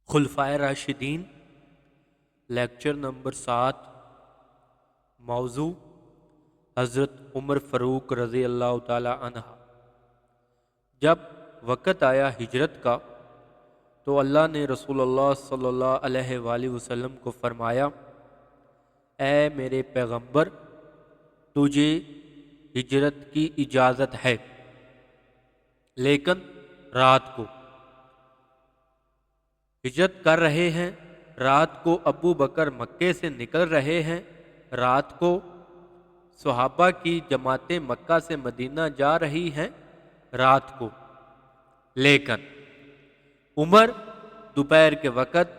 خلفائے راشدین lecture number 7 موضوع حضرت عمر فاروق رضی اللہ تعالی عنہ۔ جب وقت آیا ہجرت کا تو اللہ نے رسول اللہ صلی اللہ علیہ وآلہ وسلم کو فرمایا، اے میرے پیغمبر، تجھے ہجرت کی اجازت ہے لیکن رات کو۔ ہجرت کر رہے ہیں، رات کو ابو بکر مکے سے نکل رہے ہیں، رات کو صحابہ کی جماعتیں مکہ سے مدینہ جا رہی ہیں رات کو، لیکن عمر دوپہر کے وقت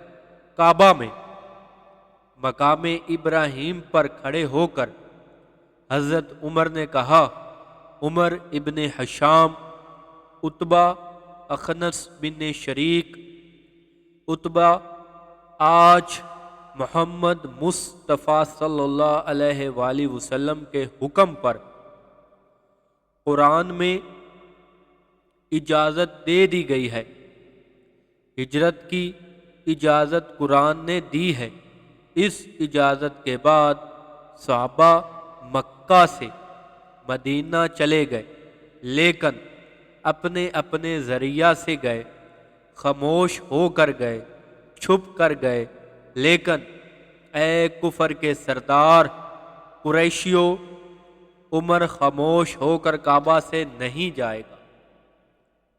کعبہ میں مقام ابراہیم پر کھڑے ہو کر حضرت عمر نے کہا، عمر ابن حشام، عتبہ اخنس بن شریک، عتبہ آج محمد مصطفیٰ صلی اللہ علیہ وآلہ وسلم کے حکم پر قرآن میں اجازت دے دی گئی ہے، ہجرت کی اجازت قرآن نے دی ہے۔ اس اجازت کے بعد صحابہ مکہ سے مدینہ چلے گئے، لیکن اپنے اپنے ذریعہ سے گئے، خاموش ہو کر گئے، چھپ کر گئے، لیکن اے کفر کے سردار قریشیوں، عمر خاموش ہو کر کعبہ سے نہیں جائے گا،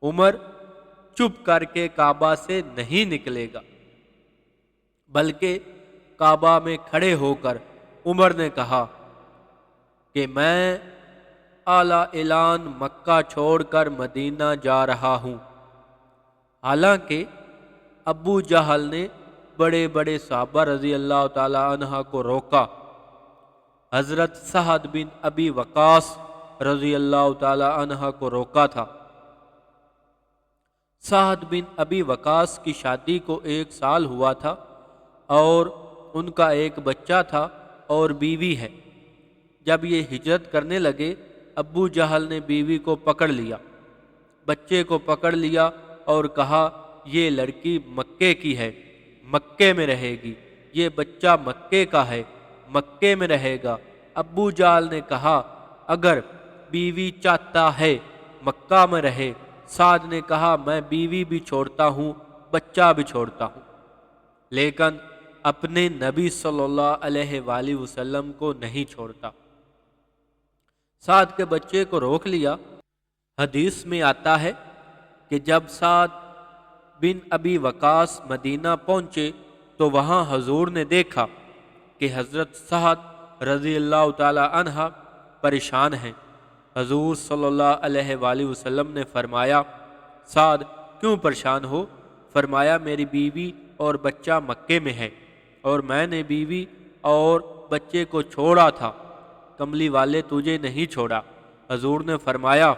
عمر چپ کر کے کعبہ سے نہیں نکلے گا، بلکہ کعبہ میں کھڑے ہو کر عمر نے کہا کہ میں اعلیٰ اعلان مکہ چھوڑ کر مدینہ جا رہا ہوں۔ حالانکہ ابو جہل نے بڑے بڑے صحابہ رضی اللہ تعالی عنہ کو روکا، حضرت سعد بن ابی وقاص رضی اللہ تعالی عنہ کو روکا تھا۔ سعد بن ابی وقاص کی شادی کو 1 سال ہوا تھا اور ان کا ایک بچہ تھا اور بیوی ہے۔ جب یہ ہجرت کرنے لگے، ابو جہل نے بیوی کو پکڑ لیا، بچے کو پکڑ لیا اور کہا، یہ لڑکی مکے کی ہے، مکے میں رہے گی، یہ بچہ مکے کا ہے، مکے میں رہے گا۔ ابو جہل نے کہا، اگر بیوی چاہتا ہے مکہ میں رہے۔ سعد نے کہا، میں بیوی بھی چھوڑتا ہوں، بچہ بھی چھوڑتا ہوں، لیکن اپنے نبی صلی اللہ علیہ وآلہ وسلم کو نہیں چھوڑتا۔ سعد کے بچے کو روک لیا۔ حدیث میں آتا ہے کہ جب سعد بن ابی وقاص مدینہ پہنچے تو وہاں حضور نے دیکھا کہ حضرت سعد رضی اللہ تعالی عنہ پریشان ہیں۔ حضور صلی اللہ علیہ وآلہ وسلم نے فرمایا، سعد کیوں پریشان ہو؟ فرمایا، میری بیوی اور بچہ مکے میں ہے اور میں نے بیوی اور بچے کو چھوڑا تھا، کملی والے تجھے نہیں چھوڑا۔ حضور نے فرمایا،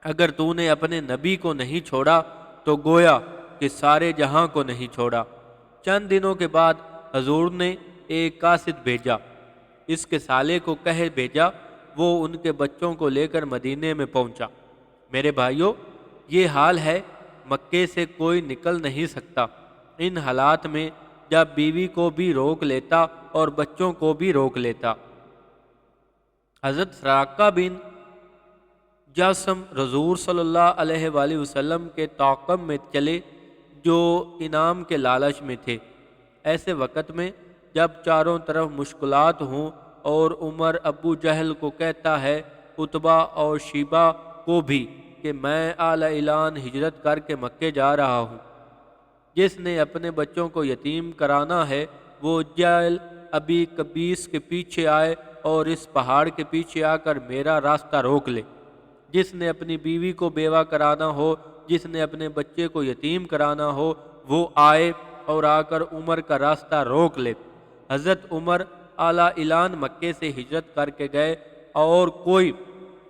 اگر تو نے اپنے نبی کو نہیں چھوڑا تو گویا کہ سارے جہاں کو نہیں چھوڑا۔ چند دنوں کے بعد حضور نے ایک قاصد بھیجا، اس کے سالے کو کہہ بھیجا، وہ ان کے بچوں کو لے کر مدینے میں پہنچا۔ میرے بھائیوں، یہ حال ہے، مکے سے کوئی نکل نہیں سکتا۔ ان حالات میں جب بیوی کو بھی روک لیتا اور بچوں کو بھی روک لیتا۔ حضرت سراقہ بن جاسم حضور صلی اللہ علیہ وآلہ وسلم کے تعاقب میں چلے، جو انعام کے لالچ میں تھے۔ ایسے وقت میں جب چاروں طرف مشکلات ہوں اور عمر ابو جہل کو کہتا ہے، عتبہ اور شیبہ کو بھی، کہ میں اعلیٰ اعلان ہجرت کر کے مکے جا رہا ہوں، جس نے اپنے بچوں کو یتیم کرانا ہے وہ جیل ابی قبیس کے پیچھے آئے اور اس پہاڑ کے پیچھے آ کر میرا راستہ روک لے۔ جس نے اپنی بیوی کو بیوہ کرانا ہو، جس نے اپنے بچے کو یتیم کرانا ہو، وہ آئے اور آ کر عمر کا راستہ روک لے۔ حضرت عمر اعلیٰ اعلان مکے سے ہجرت کر کے گئے اور کوئی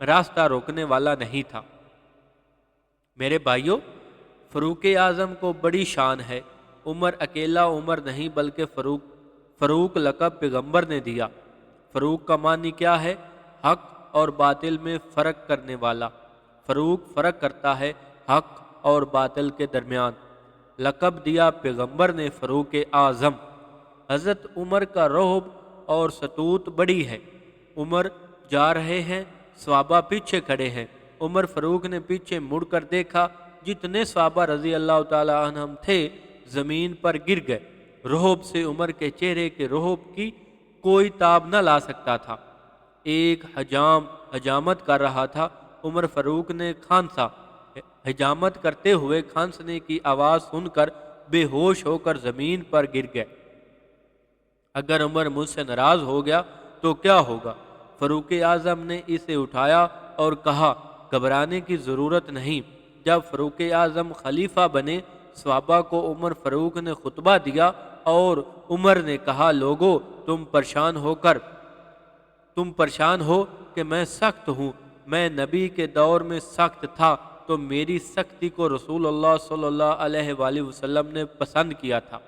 راستہ روکنے والا نہیں تھا۔ میرے بھائیوں، فاروق اعظم کو بڑی شان ہے۔ عمر اکیلا عمر نہیں بلکہ فاروق لقب پیغمبر نے دیا۔ فاروق کا معنی کیا ہے؟ حق اور باطل میں فرق کرنے والا۔ فاروق فرق کرتا ہے حق اور باطل کے درمیان۔ لقب دیا پیغمبر نے فاروق اعظم۔ حضرت عمر کا رعب اور ستوت بڑی ہے۔ عمر جا رہے ہیں، صحابہ پیچھے کھڑے ہیں۔ عمر فاروق نے پیچھے مڑ کر دیکھا، جتنے صحابہ رضی اللہ تعالی عنہم تھے زمین پر گر گئے۔ رعب سے عمر کے چہرے کے رعب کی کوئی تاب نہ لا سکتا تھا۔ ایک حجام حجامت کر رہا تھا۔ عمر فاروق نے کھانسا۔ حجامت کرتے ہوئے کھانسنے کی آواز سن کر بے ہوش ہو کر زمین پر گر گئے۔ اگر عمر مجھ سے ناراض ہو گیا تو کیا ہوگا؟ فاروق اعظم نے اسے اٹھایا اور کہا، گھبرانے کی ضرورت نہیں۔ جب فاروق اعظم خلیفہ بنے، صحابہ کو عمر فاروق نے خطبہ دیا اور عمر نے کہا، لوگو تم پریشان ہو کہ میں سخت ہوں۔ میں نبی کے دور میں سخت تھا تو میری سختی کو رسول اللہ صلی اللہ علیہ وآلہ وسلم نے پسند کیا تھا۔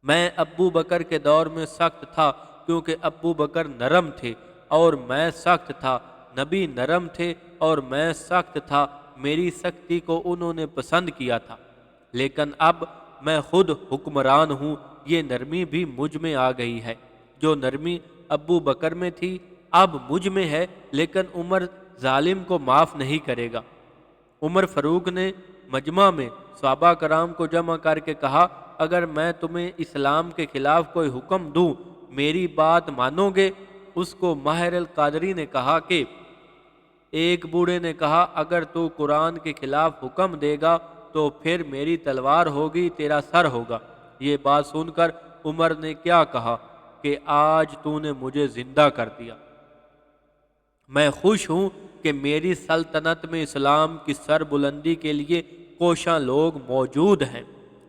میں ابو بکر کے دور میں سخت تھا کیونکہ ابو بکر نرم تھے اور میں سخت تھا۔ نبی نرم تھے اور میں سخت تھا، میری سختی کو انہوں نے پسند کیا تھا۔ لیکن اب میں خود حکمران ہوں، یہ نرمی بھی مجھ میں آ گئی ہے۔ جو نرمی ابو بکر میں تھی اب مجھ میں ہے، لیکن عمر ظالم کو معاف نہیں کرے گا۔ عمر فاروق نے مجمع میں صحابہ کرام کو جمع کر کے کہا، اگر میں تمہیں اسلام کے خلاف کوئی حکم دوں میری بات مانو گے؟ اس کو ماہر القادری نے کہا کہ ایک بوڑھے نے کہا، اگر تو قرآن کے خلاف حکم دے گا تو پھر میری تلوار ہوگی، تیرا سر ہوگا۔ یہ بات سن کر عمر نے کیا کہا کہ آج تو نے مجھے زندہ کر دیا۔ میں خوش ہوں کہ میری سلطنت میں اسلام کی سر بلندی کے لیے کوشاں لوگ موجود ہیں۔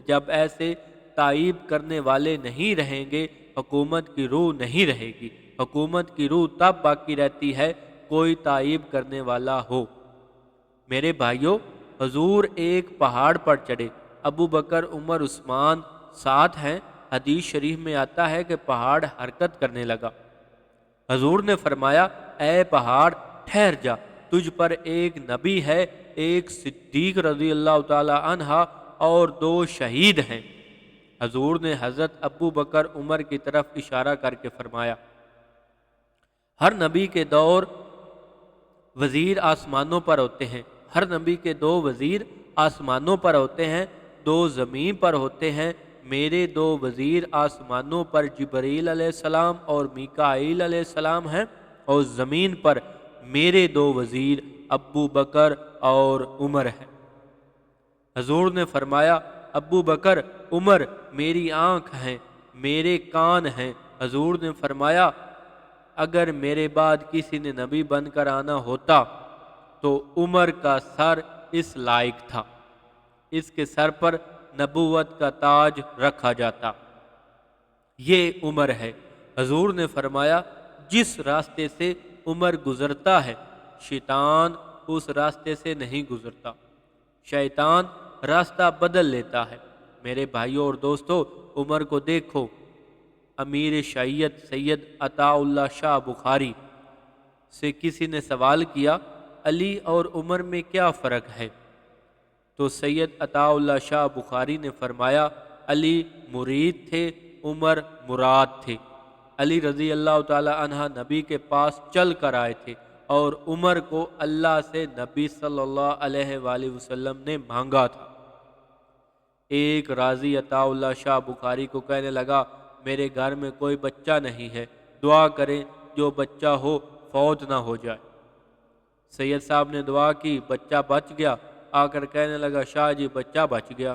جب ایسے تائید کرنے والے نہیں رہیں گے، حکومت کی روح نہیں رہے گی۔ حکومت کی روح تب باقی رہتی ہے کوئی تائید کرنے والا ہو۔ میرے بھائیوں، حضور ایک پہاڑ پر چڑھے، ابو بکر عمر عثمان ساتھ ہیں۔ حدیث شریف میں آتا ہے کہ پہاڑ حرکت کرنے لگا۔ حضور نے فرمایا، اے پہاڑ ٹھہر جا، تجھ پر ایک نبی ہے، ایک صدیق رضی اللہ تعالی عنہ اور 2 شہید ہیں۔ حضور نے حضرت ابو بکر عمر کی طرف اشارہ کر کے فرمایا، ہر نبی کے دور وزیر آسمانوں پر ہوتے ہیں، ہر نبی کے 2 وزیر آسمانوں پر ہوتے ہیں، 2 زمین پر ہوتے ہیں۔ میرے 2 وزیر آسمانوں پر جبرائیل علیہ السلام اور میکائیل علیہ السلام ہیں، اور زمین پر میرے 2 وزیر ابو بکر اور عمر ہیں۔ حضور نے فرمایا، ابو بکر عمر میری آنکھ ہیں، میرے کان ہیں۔ حضور نے فرمایا، اگر میرے بعد کسی نے نبی بن کر آنا ہوتا تو عمر کا سر اس لائق تھا، اس کے سر پر نبوت کا تاج رکھا جاتا۔ یہ عمر ہے۔ حضور نے فرمایا، جس راستے سے عمر گزرتا ہے شیطان اس راستے سے نہیں گزرتا، شیطان راستہ بدل لیتا ہے۔ میرے بھائیوں اور دوستو، عمر کو دیکھو۔ امیر شیعت سید عطا اللہ شاہ بخاری سے کسی نے سوال کیا، علی اور عمر میں کیا فرق ہے؟ تو سید عطا اللہ شاہ بخاری نے فرمایا، علی مرید تھے، عمر مراد تھے۔ علی رضی اللہ تعالی عنہ نبی کے پاس چل کر آئے تھے اور عمر کو اللہ سے نبی صلی اللہ علیہ وآلہ وسلم نے مانگا تھا۔ ایک راضی عطا اللہ شاہ بخاری کو کہنے لگا، میرے گھر میں کوئی بچہ نہیں ہے، دعا کریں جو بچہ ہو فوت نہ ہو جائے۔ سید صاحب نے دعا کی، بچہ بچ گیا۔ آ کر کہنے لگا، شاہ جی بچہ بچ گیا،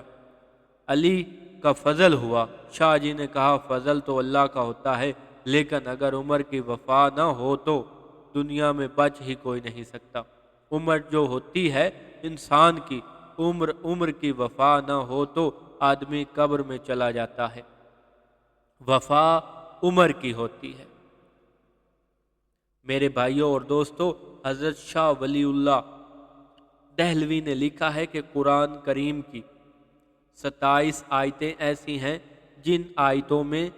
علی کا فضل ہوا۔ شاہ جی نے کہا، فضل تو اللہ کا ہوتا ہے، لیکن اگر عمر کی وفا نہ ہو تو دنیا میں بچ ہی کوئی نہیں سکتا۔ عمر جو ہوتی ہے انسان کی، عمر کی وفا نہ ہو تو آدمی قبر میں چلا جاتا ہے، وفا عمر کی ہوتی ہے۔ میرے بھائیوں اور دوستو، حضرت شاہ ولی اللہ دہلوی نے لکھا ہے کہ قرآن کریم کی 27 آیتیں ایسی ہیں جن آیتوں میں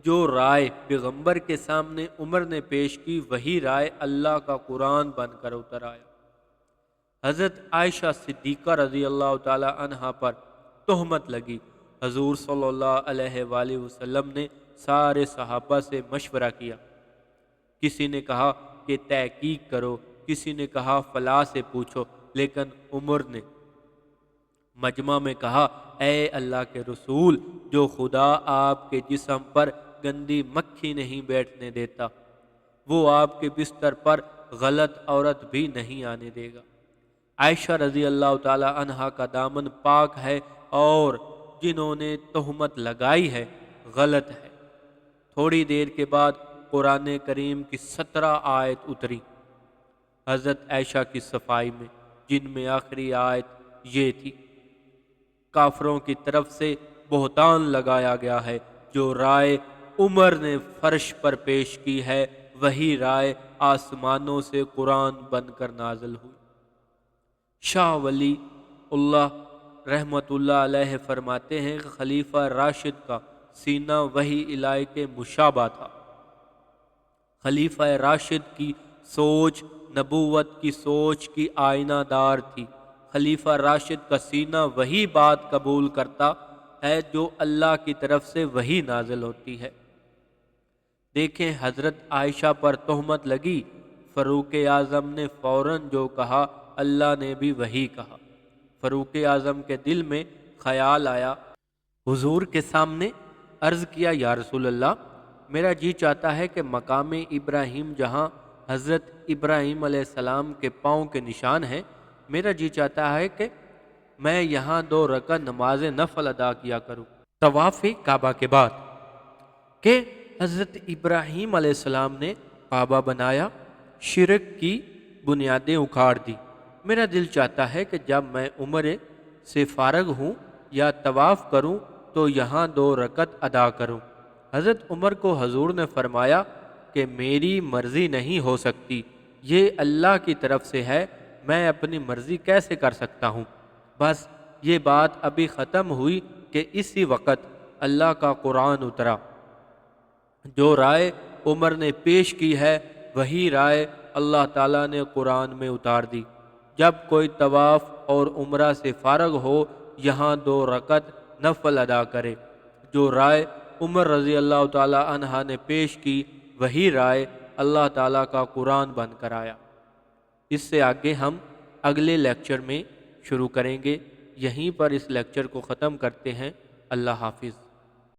جو رائے پیغمبر کے سامنے عمر نے پیش کی وہی رائے اللہ کا قرآن بن کر اتر آیا۔ حضرت عائشہ صدیقہ رضی اللہ تعالی عنہا پر تہمت لگی۔ حضور صلی اللہ علیہ وآلہ وسلم نے سارے صحابہ سے مشورہ کیا۔ کسی نے کہا کہ تحقیق کرو، کسی نے کہا فلاں سے پوچھو، لیکن عمر نے مجمع میں کہا، اے اللہ کے رسول، جو خدا آپ کے جسم پر گندی مکھی نہیں بیٹھنے دیتا، وہ آپ کے بستر پر غلط عورت بھی نہیں آنے دے گا۔ عائشہ رضی اللہ تعالی عنہا کا دامن پاک ہے، اور جنہوں نے تہمت لگائی ہے غلط ہے۔ تھوڑی دیر کے بعد قرآن کریم کی 17 آیت اتری حضرت عائشہ کی صفائی میں، جن میں آخری آیت یہ تھی، کافروں کی طرف سے بہتان لگایا گیا ہے، جو رائے عمر نے فرش پر پیش کی ہے وہی رائے آسمانوں سے قرآن بن کر نازل ہوئی۔ شاہ ولی اللہ رحمت اللہ علیہ فرماتے ہیں کہ خلیفہ راشد کا سینہ وحی الہی کے مشابہ تھا۔ خلیفہ راشد کی سوچ نبوت کی سوچ کی آئینہ دار تھی۔ خلیفہ راشد کا سینہ وہی بات قبول کرتا ہے جو اللہ کی طرف سے وحی نازل ہوتی ہے۔ دیکھیں، حضرت عائشہ پر تہمت لگی، فاروق اعظم نے فوراً جو کہا اللہ نے بھی وہی کہا۔ فاروق اعظم کے دل میں خیال آیا، حضور کے سامنے عرض کیا، یا رسول اللہ، میرا جی چاہتا ہے کہ مقام ابراہیم جہاں حضرت ابراہیم علیہ السلام کے پاؤں کے نشان ہیں، میرا جی چاہتا ہے کہ میں یہاں 2 رکعت نماز نفل ادا کیا کروں طواف کعبہ کے بعد، کہ حضرت ابراہیم علیہ السلام نے کعبہ بنایا، شرک کی بنیادیں اکھاڑ دی۔ میرا دل چاہتا ہے کہ جب میں عمرے سے فارغ ہوں یا طواف کروں تو یہاں 2 رکعت ادا کروں۔ حضرت عمر کو حضور نے فرمایا کہ میری مرضی نہیں ہو سکتی، یہ اللہ کی طرف سے ہے، میں اپنی مرضی کیسے کر سکتا ہوں؟ بس یہ بات ابھی ختم ہوئی کہ اسی وقت اللہ کا قرآن اترا۔ جو رائے عمر نے پیش کی ہے وہی رائے اللہ تعالیٰ نے قرآن میں اتار دی۔ جب کوئی طواف اور عمرہ سے فارغ ہو یہاں 2 رکعت نفل ادا کرے۔ جو رائے عمر رضی اللہ تعالیٰ عنہ نے پیش کی وہی رائے اللہ تعالیٰ کا قرآن بن کر آیا۔ اس سے آگے ہم اگلے لیکچر میں شروع کریں گے۔ یہیں پر اس لیکچر کو ختم کرتے ہیں۔ اللہ حافظ۔